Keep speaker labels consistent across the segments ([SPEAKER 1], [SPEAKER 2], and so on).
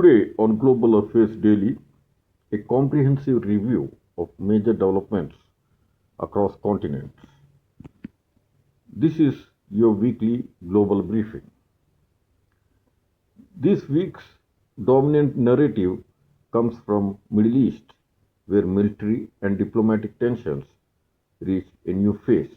[SPEAKER 1] Today on Global Affairs Daily, a comprehensive review of major developments across continents. This is your weekly global briefing. This week's dominant narrative comes from Middle East, where military and diplomatic tensions reach a new phase.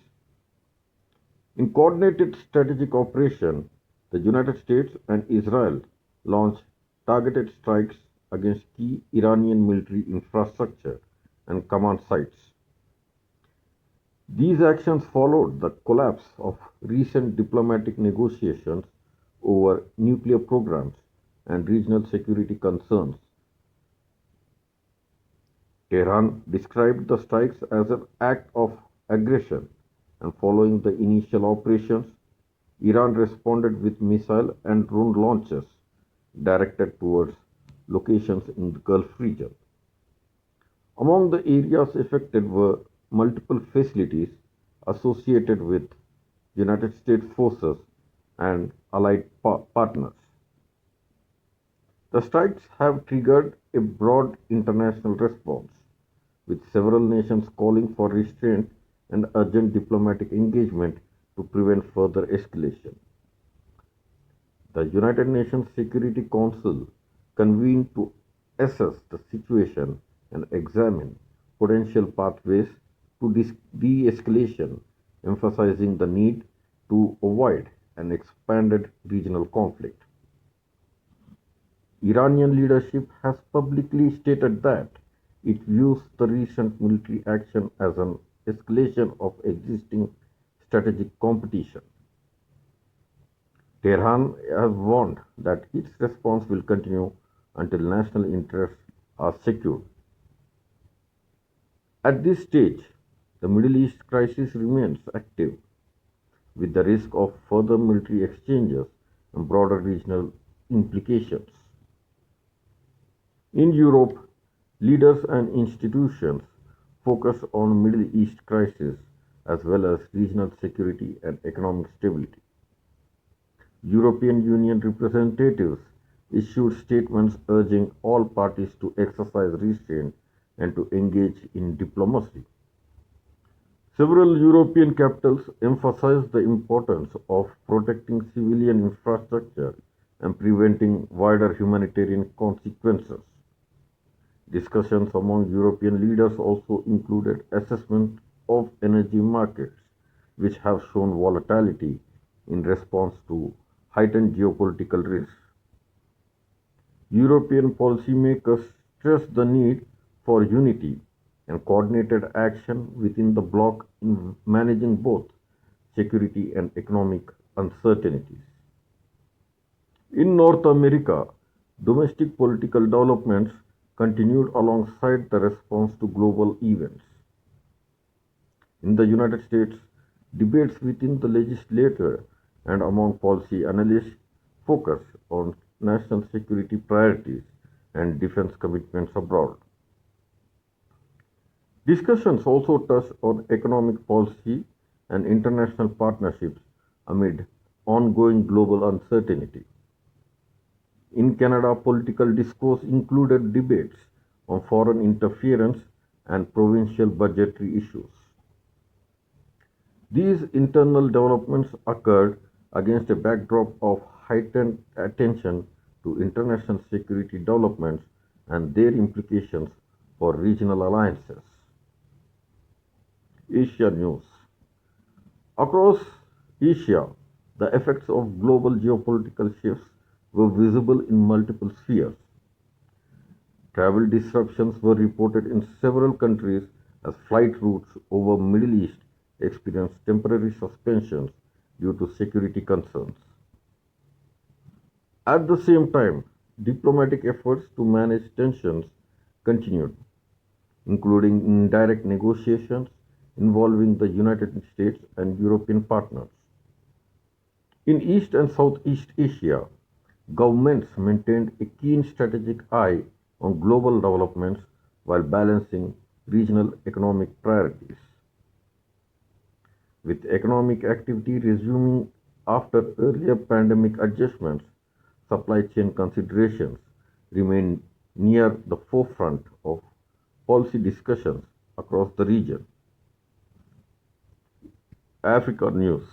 [SPEAKER 1] In coordinated strategic operation, the United States and Israel launched targeted strikes against key Iranian military infrastructure and command sites. These actions followed the collapse of recent diplomatic negotiations over nuclear programs and regional security concerns. Tehran described the strikes as an act of aggression, and following the initial operations, Iran responded with missile and drone launches directed towards locations in the Gulf region. Among the areas affected were multiple facilities associated with United States forces and allied partners. The strikes have triggered a broad international response, with several nations calling for restraint and urgent diplomatic engagement to prevent further escalation. The United Nations Security Council convened to assess the situation and examine potential pathways to de-escalation, emphasizing the need to avoid an expanded regional conflict. Iranian leadership has publicly stated that it views the recent military action as an escalation of existing strategic competition. Tehran has warned that its response will continue until national interests are secured. At this stage, the Middle East crisis remains active, with the risk of further military exchanges and broader regional implications. In Europe, leaders and institutions focus on Middle East crisis as well as regional security and economic stability. European Union representatives issued statements urging all parties to exercise restraint and to engage in diplomacy. Several European capitals emphasized the importance of protecting civilian infrastructure and preventing wider humanitarian consequences. Discussions among European leaders also included assessment of energy markets, which have shown volatility in response to heightened geopolitical risks. European policymakers stressed the need for unity and coordinated action within the bloc in managing both security and economic uncertainties. In North America, domestic political developments continued alongside the response to global events. In the United States, debates within the legislature and among policy analysts focus on national security priorities and defense commitments abroad. Discussions also touched on economic policy and international partnerships amid ongoing global uncertainty. In Canada, political discourse included debates on foreign interference and provincial budgetary issues. These internal developments occurred against a backdrop of heightened attention to international security developments and their implications for regional alliances. Asia News. Across Asia, the effects of global geopolitical shifts were visible in multiple spheres. Travel disruptions were reported in several countries as flight routes over Middle East experienced temporary suspensions due to security concerns. At the same time, diplomatic efforts to manage tensions continued, including indirect negotiations involving the United States and European partners. In East and Southeast Asia, governments maintained a keen strategic eye on global developments while balancing regional economic priorities. With economic activity resuming after earlier pandemic adjustments, supply chain considerations, remain near the forefront of policy discussions across the region. Africa news.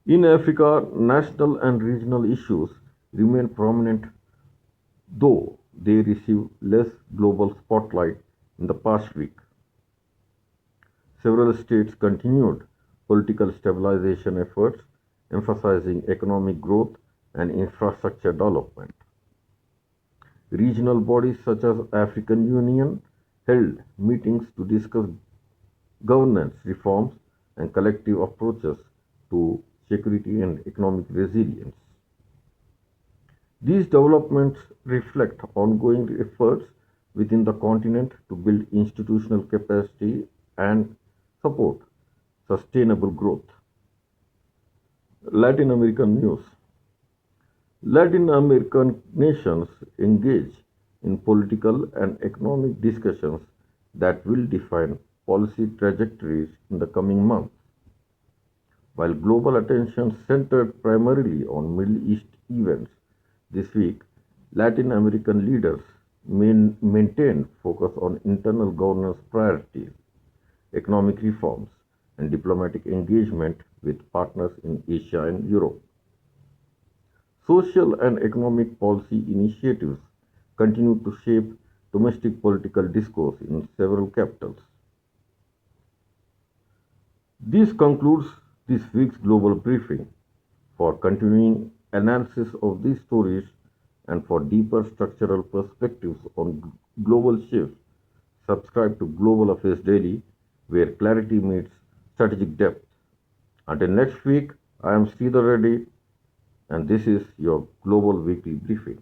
[SPEAKER 1] In Africa, national and regional issues remain prominent, though they receive less global spotlight in the past week. Several states continued political stabilization efforts, emphasizing economic growth and infrastructure development. Regional bodies such as African Union held meetings to discuss governance reforms and collective approaches to security and economic resilience. These developments reflect ongoing efforts within the continent to build institutional capacity and support sustainable growth. Latin American news. Latin American nations engage in political and economic discussions that will define policy trajectories in the coming months. While global attention centered primarily on Middle East events this week, Latin American leaders maintained focus on internal governance priorities, economic reforms, and diplomatic engagement with partners in Asia and Europe. Social and economic policy initiatives continue to shape domestic political discourse in several capitals. This concludes this week's global briefing. For continuing analysis of these stories and for deeper structural perspectives on global shifts, subscribe to Global Affairs Daily, where clarity meets strategic depth. Until next week, I am Sridhar Reddy, and this is your Global Weekly Briefing.